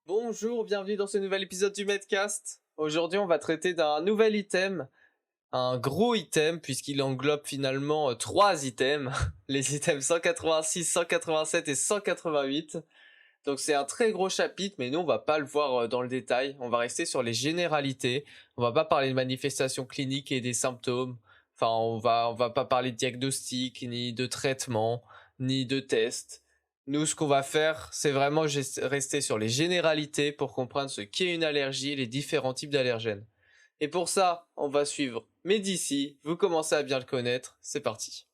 Bonjour, bienvenue dans ce nouvel épisode du Medcast. Aujourd'hui, on va traiter d'un nouvel item, un gros item, puisqu'il englobe finalement trois items, les items 186, 187 et 188. Donc c'est un très gros chapitre, mais nous on va pas le voir dans le détail, on va rester sur les généralités, on va pas parler de manifestations cliniques et des symptômes, enfin on va pas parler de diagnostic, ni de traitement, ni de tests. Nous ce qu'on va faire, c'est vraiment rester sur les généralités pour comprendre ce qu'est une allergie et les différents types d'allergènes. Et pour ça, on va suivre Médicis, vous commencez à bien le connaître, c'est parti.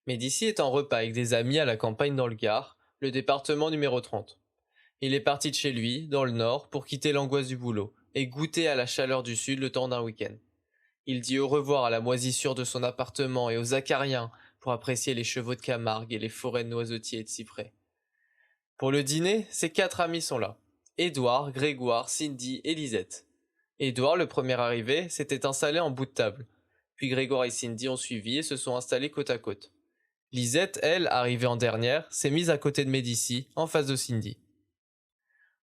Médicis est en repas avec des amis à la campagne dans le Gard, le département numéro 30. Il est parti de chez lui, dans le nord, pour quitter l'angoisse du boulot et goûter à la chaleur du sud le temps d'un week-end. Il dit au revoir à la moisissure de son appartement et aux acariens pour apprécier les chevaux de Camargue et les forêts de noisetiers et de cyprès. Pour le dîner, ses quatre amis sont là. Édouard, Grégoire, Cindy et Lisette. Édouard, le premier arrivé, s'était installé en bout de table. Puis Grégoire et Cindy ont suivi et se sont installés côte à côte. Lisette, elle, arrivée en dernière, s'est mise à côté de Médicis, en face de Cindy.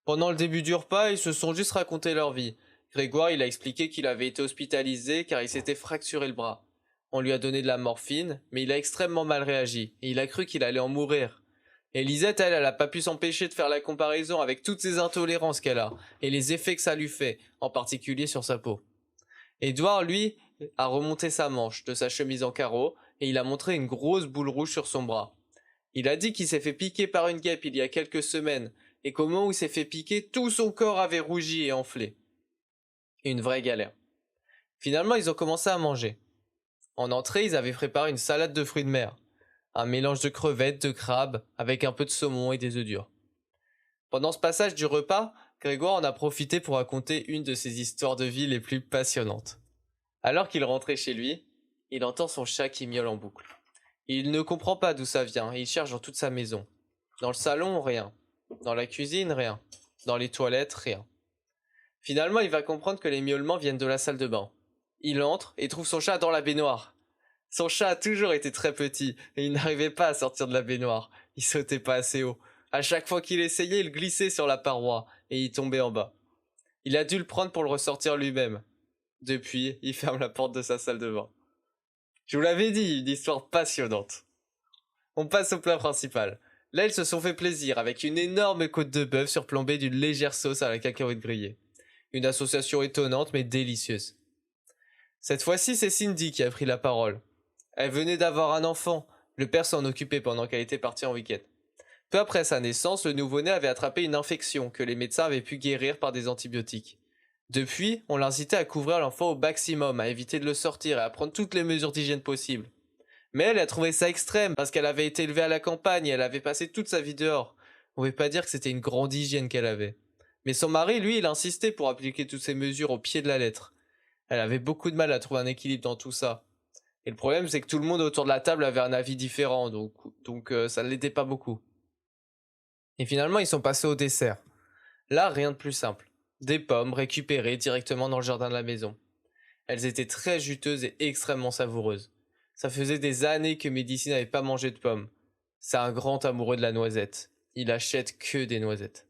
Pendant le début du repas, ils se sont juste raconté leur vie. Grégoire, il a expliqué qu'il avait été hospitalisé car il s'était fracturé le bras. On lui a donné de la morphine, mais il a extrêmement mal réagi, et il a cru qu'il allait en mourir. Et Lisette, elle a pas pu s'empêcher de faire la comparaison avec toutes ces intolérances qu'elle a, et les effets que ça lui fait, en particulier sur sa peau. Édouard, lui, a remonté sa manche de sa chemise en carreau, et il a montré une grosse boule rouge sur son bras. Il a dit qu'il s'est fait piquer par une guêpe il y a quelques semaines, et qu'au moment où il s'est fait piquer, tout son corps avait rougi et enflé. Une vraie galère. Finalement, ils ont commencé à manger. En entrée, ils avaient préparé une salade de fruits de mer, un mélange de crevettes, de crabes, avec un peu de saumon et des œufs durs. Pendant ce passage du repas, Grégoire en a profité pour raconter une de ses histoires de vie les plus passionnantes. Alors qu'il rentrait chez lui, il entend son chat qui miaule en boucle. Il ne comprend pas d'où ça vient et il cherche dans toute sa maison. Dans le salon, rien. Dans la cuisine, rien. Dans les toilettes, rien. Finalement, il va comprendre que les miaulements viennent de la salle de bain. Il entre et trouve son chat dans la baignoire. Son chat a toujours été très petit et il n'arrivait pas à sortir de la baignoire. Il sautait pas assez haut. À chaque fois qu'il essayait, il glissait sur la paroi et il tombait en bas. Il a dû le prendre pour le ressortir lui-même. Depuis, il ferme la porte de sa salle de bain. Je vous l'avais dit, une histoire passionnante. On passe au plat principal. Là, ils se sont fait plaisir avec une énorme côte de bœuf surplombée d'une légère sauce à la cacahuète grillée. Une association étonnante mais délicieuse. Cette fois-ci, c'est Cindy qui a pris la parole. Elle venait d'avoir un enfant. Le père s'en occupait pendant qu'elle était partie en week-end. Peu après sa naissance, le nouveau-né avait attrapé une infection que les médecins avaient pu guérir par des antibiotiques. Depuis, on l'incitait à couvrir l'enfant au maximum, à éviter de le sortir et à prendre toutes les mesures d'hygiène possibles. Mais elle a trouvé ça extrême parce qu'elle avait été élevée à la campagne et elle avait passé toute sa vie dehors. On ne pouvait pas dire que c'était une grande hygiène qu'elle avait. Mais son mari, lui, il insistait pour appliquer toutes ces mesures au pied de la lettre. Elle avait beaucoup de mal à trouver un équilibre dans tout ça. Et le problème, c'est que tout le monde autour de la table avait un avis différent, donc ça ne l'aidait pas beaucoup. Et finalement, ils sont passés au dessert. Là, rien de plus simple. Des pommes récupérées directement dans le jardin de la maison. Elles étaient très juteuses et extrêmement savoureuses. Ça faisait des années que Médicis n'avait pas mangé de pommes. C'est un grand amoureux de la noisette. Il achète que des noisettes.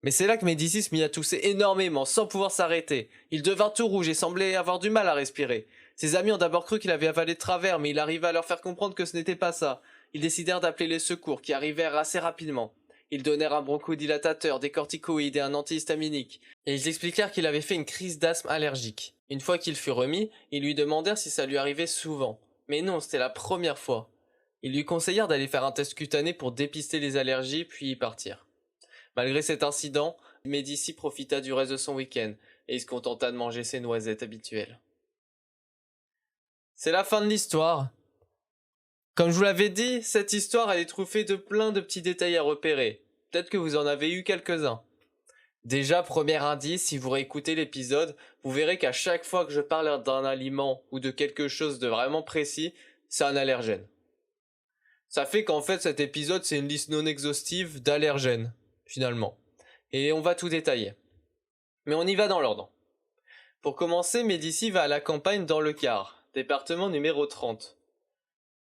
Mais c'est là que Médicis se mit à tousser énormément, sans pouvoir s'arrêter. Il devint tout rouge et semblait avoir du mal à respirer. Ses amis ont d'abord cru qu'il avait avalé de travers, mais il arriva à leur faire comprendre que ce n'était pas ça. Ils décidèrent d'appeler les secours, qui arrivèrent assez rapidement. Ils donnèrent un bronchodilatateur, des corticoïdes et un antihistaminique, et ils expliquèrent qu'il avait fait une crise d'asthme allergique. Une fois qu'il fut remis, ils lui demandèrent si ça lui arrivait souvent. Mais non, c'était la première fois. Ils lui conseillèrent d'aller faire un test cutané pour dépister les allergies, puis y partir. Malgré cet incident, Médicis profita du reste de son week-end, et il se contenta de manger ses noisettes habituelles. C'est la fin de l'histoire. Comme je vous l'avais dit, cette histoire elle est truffée de plein de petits détails à repérer. Peut-être que vous en avez eu quelques-uns. Déjà, premier indice, si vous réécoutez l'épisode, vous verrez qu'à chaque fois que je parle d'un aliment ou de quelque chose de vraiment précis, c'est un allergène. Ça fait qu'en fait cet épisode c'est une liste non exhaustive d'allergènes, finalement. Et on va tout détailler. Mais on y va dans l'ordre. Pour commencer, Médicis va à la campagne dans le Gard, département numéro 30.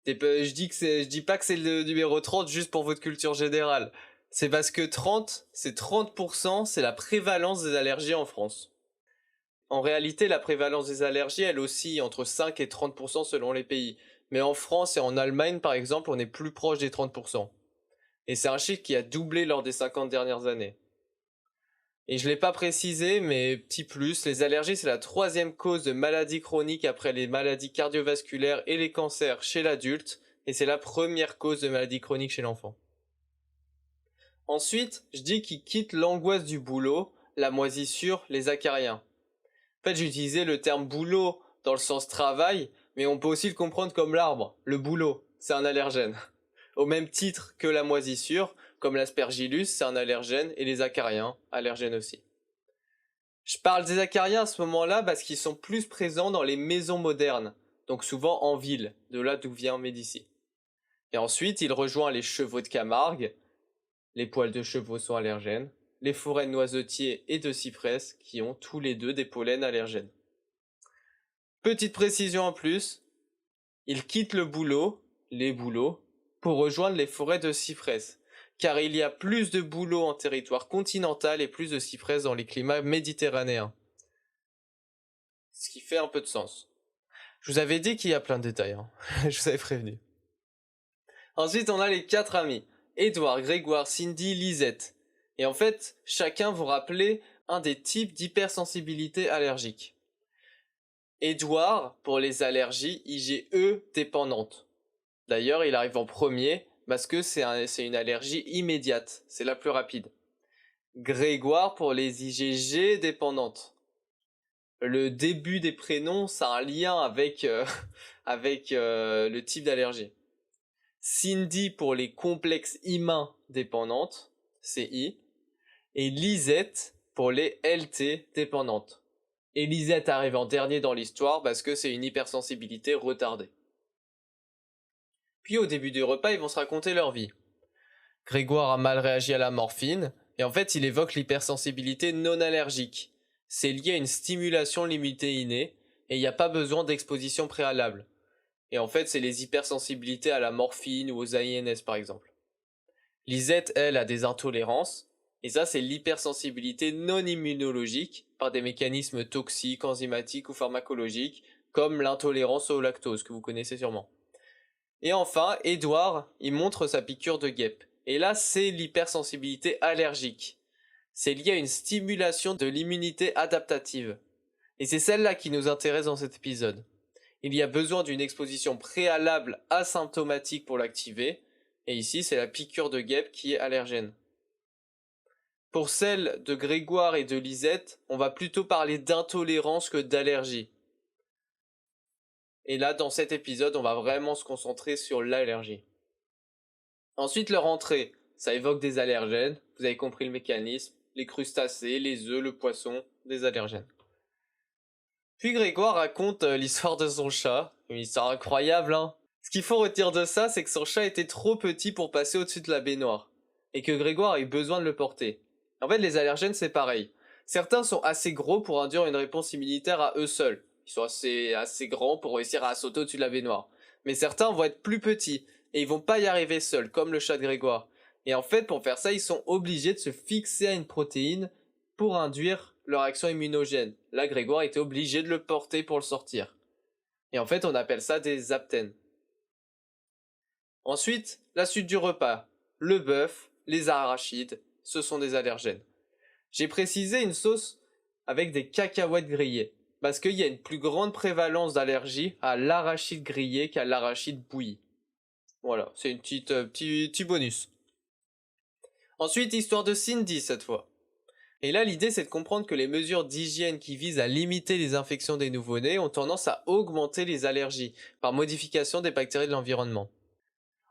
Je dis pas que c'est le numéro 30 juste pour votre culture générale. C'est parce que 30%, c'est la prévalence des allergies en France. En réalité, la prévalence des allergies, elle oscille entre 5 et 30% selon les pays. Mais en France et en Allemagne, par exemple, on est plus proche des 30%. Et c'est un chiffre qui a doublé lors des 50 dernières années. Et je ne l'ai pas précisé, mais petit plus, les allergies, c'est la troisième cause de maladies chroniques après les maladies cardiovasculaires et les cancers chez l'adulte, et c'est la première cause de maladies chroniques chez l'enfant. Ensuite, je dis qu'ils quittent l'angoisse du boulot, la moisissure, les acariens. En fait, j'utilisais le terme boulot dans le sens travail, mais on peut aussi le comprendre comme l'arbre, le bouleau, c'est un allergène. Au même titre que la moisissure, comme l'aspergillus, c'est un allergène, et les acariens, allergènes aussi. Je parle des acariens à ce moment-là parce qu'ils sont plus présents dans les maisons modernes, donc souvent en ville, de là d'où vient Médicis. Et ensuite, il rejoint les chevaux de Camargue, les poils de chevaux sont allergènes, les forêts de noisetiers et de cyprès qui ont tous les deux des pollens allergènes. Petite précision en plus, il quitte le boulot, les bouleaux, pour rejoindre les forêts de cyprès, car il y a plus de bouleaux en territoire continental et plus de cyprès dans les climats méditerranéens. Ce qui fait un peu de sens. Je vous avais dit qu'il y a plein de détails, hein. Je vous avais prévenu. Ensuite, on a les 4 amis, Édouard, Grégoire, Cindy, Lisette. Et en fait, chacun vous rappelez un des types d'hypersensibilité allergique. Édouard, pour les allergies IgE dépendantes. D'ailleurs, il arrive en premier parce que c'est une allergie immédiate, c'est la plus rapide. Grégoire pour les IgG dépendantes. Le début des prénoms, ça a un lien avec, le type d'allergie. Cindy pour les complexes immuns dépendantes, CI. Et Lisette pour les LT dépendantes. Et Lisette arrive en dernier dans l'histoire parce que c'est une hypersensibilité retardée. Puis au début du repas, ils vont se raconter leur vie. Grégoire a mal réagi à la morphine, et en fait il évoque l'hypersensibilité non allergique. C'est lié à une stimulation de l'immunité innée, et il n'y a pas besoin d'exposition préalable. Et en fait c'est les hypersensibilités à la morphine ou aux AINS par exemple. Lisette, elle, a des intolérances, et ça c'est l'hypersensibilité non immunologique par des mécanismes toxiques, enzymatiques ou pharmacologiques, comme l'intolérance au lactose que vous connaissez sûrement. Et enfin, Édouard, il montre sa piqûre de guêpe. Et là, c'est l'hypersensibilité allergique. C'est lié à une stimulation de l'immunité adaptative. Et c'est celle-là qui nous intéresse dans cet épisode. Il y a besoin d'une exposition préalable asymptomatique pour l'activer. Et ici, c'est la piqûre de guêpe qui est allergène. Pour celle de Grégoire et de Lisette, on va plutôt parler d'intolérance que d'allergie. Et là, dans cet épisode, on va vraiment se concentrer sur l'allergie. Ensuite, leur entrée. Ça évoque des allergènes, vous avez compris le mécanisme, les crustacés, les œufs, le poisson, des allergènes. Puis Grégoire raconte l'histoire de son chat, une histoire incroyable, hein. Ce qu'il faut retenir de ça, c'est que son chat était trop petit pour passer au-dessus de la baignoire, et que Grégoire a eu besoin de le porter. En fait, les allergènes, c'est pareil. Certains sont assez gros pour induire une réponse immunitaire à eux seuls. Ils sont assez grands pour réussir à sauter au-dessus de la baignoire. Mais certains vont être plus petits, et ils vont pas y arriver seuls, comme le chat de Grégoire. Et en fait, pour faire ça, ils sont obligés de se fixer à une protéine pour induire leur action immunogène. Là, Grégoire était obligé de le porter pour le sortir. Et en fait, on appelle ça des aptènes. Ensuite, la suite du repas. Le bœuf, les arachides, ce sont des allergènes. J'ai précisé une sauce avec des cacahuètes grillées, parce qu'il y a une plus grande prévalence d'allergie à l'arachide grillé qu'à l'arachide bouilli. Voilà, c'est une petit bonus. Ensuite, histoire de Cindy cette fois. Et là, l'idée c'est de comprendre que les mesures d'hygiène qui visent à limiter les infections des nouveau-nés ont tendance à augmenter les allergies par modification des bactéries de l'environnement.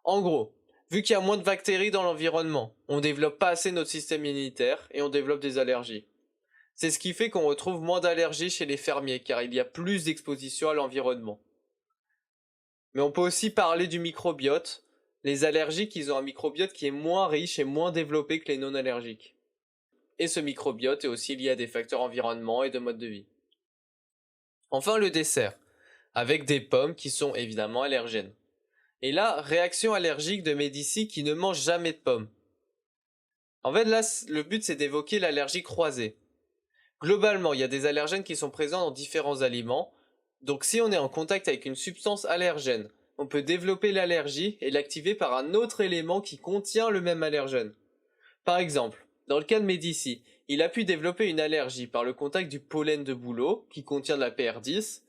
En gros, vu qu'il y a moins de bactéries dans l'environnement, on développe pas assez notre système immunitaire et on développe des allergies. C'est ce qui fait qu'on retrouve moins d'allergies chez les fermiers car il y a plus d'exposition à l'environnement. Mais on peut aussi parler du microbiote. Les allergiques, ils ont un microbiote qui est moins riche et moins développé que les non-allergiques. Et ce microbiote est aussi lié à des facteurs environnement et de mode de vie. Enfin, le dessert, avec des pommes qui sont évidemment allergènes. Et là, réaction allergique de Médicis qui ne mange jamais de pommes. En fait, là, le but, c'est d'évoquer l'allergie croisée. Globalement, il y a des allergènes qui sont présents dans différents aliments. Donc si on est en contact avec une substance allergène, on peut développer l'allergie et l'activer par un autre élément qui contient le même allergène. Par exemple, dans le cas de Médicis, il a pu développer une allergie par le contact du pollen de bouleau, qui contient de la PR10,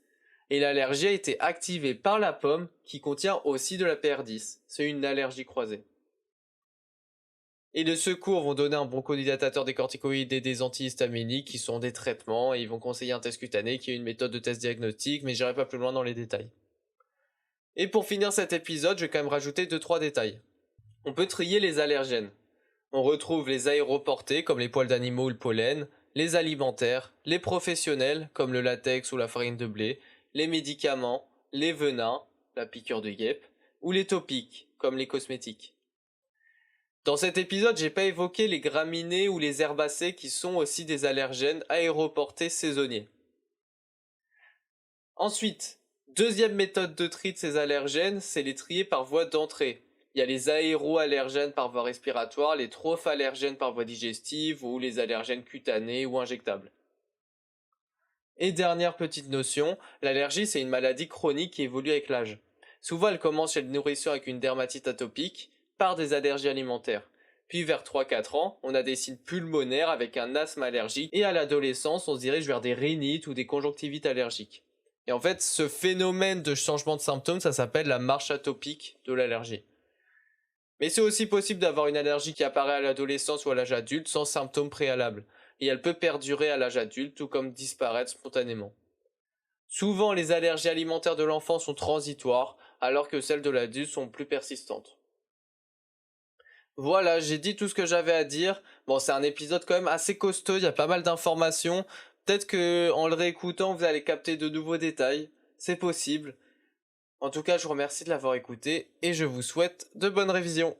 et l'allergie a été activée par la pomme, qui contient aussi de la PR10. C'est une allergie croisée. Et les secours vont donner un bronchodilatateur, des corticoïdes et des antihistaminiques qui sont des traitements, et ils vont conseiller un test cutané qui est une méthode de test diagnostic, mais j'irai pas plus loin dans les détails. Et pour finir cet épisode, je vais quand même rajouter 2-3 détails. On peut trier les allergènes. On retrouve les aéroportés comme les poils d'animaux ou le pollen, les alimentaires, les professionnels comme le latex ou la farine de blé, les médicaments, les venins, la piqûre de guêpe, ou les topiques comme les cosmétiques. Dans cet épisode, j'ai pas évoqué les graminées ou les herbacées qui sont aussi des allergènes aéroportés saisonniers. Ensuite, deuxième méthode de tri de ces allergènes, c'est les trier par voie d'entrée. Il y a les aéroallergènes par voie respiratoire, les trophallérgènes par voie digestive ou les allergènes cutanés ou injectables. Et dernière petite notion, l'allergie c'est une maladie chronique qui évolue avec l'âge. Souvent elle commence chez le nourrisson avec une dermatite atopique, par des allergies alimentaires. Puis vers 3-4 ans, on a des signes pulmonaires avec un asthme allergique et à l'adolescence on se dirige vers des rhinites ou des conjonctivites allergiques. Et en fait ce phénomène de changement de symptômes ça s'appelle la marche atopique de l'allergie. Mais c'est aussi possible d'avoir une allergie qui apparaît à l'adolescence ou à l'âge adulte sans symptômes préalables, et elle peut perdurer à l'âge adulte tout comme disparaître spontanément. Souvent les allergies alimentaires de l'enfant sont transitoires, alors que celles de l'adulte sont plus persistantes. Voilà, j'ai dit tout ce que j'avais à dire. Bon, c'est un épisode quand même assez costaud, il y a pas mal d'informations. Peut-être que en le réécoutant, vous allez capter de nouveaux détails. C'est possible. En tout cas, je vous remercie de l'avoir écouté et je vous souhaite de bonnes révisions.